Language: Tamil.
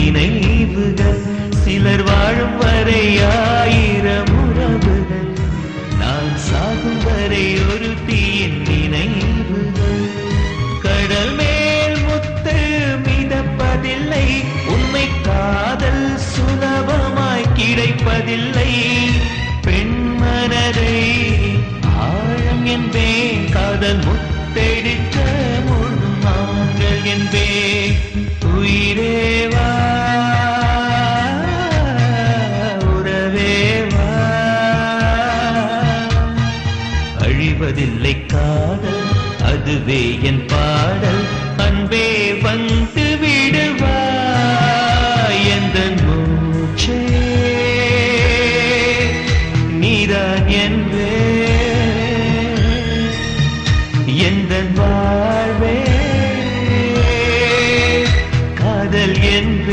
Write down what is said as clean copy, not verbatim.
நினைவுகள் சிலர் வாழும் வரை ஆயிரம் உறவுகள் நான் சாகும் வரை ஒரு தீயின் நினைவுகள் கடல் மேல் முத்து மிதப்பதில்லை உண்மை காதல் சுலபமாய் கிடைப்பதில்லை பெண்மனதை ஆழம் என்பேன் காதல் முத்தெடுக்க முழு மாங்கள் என்பேன் உயிரேவா உறவேவா அழிவதில்லை காதல் அதுவே என் பாடல் அன்பே வந்து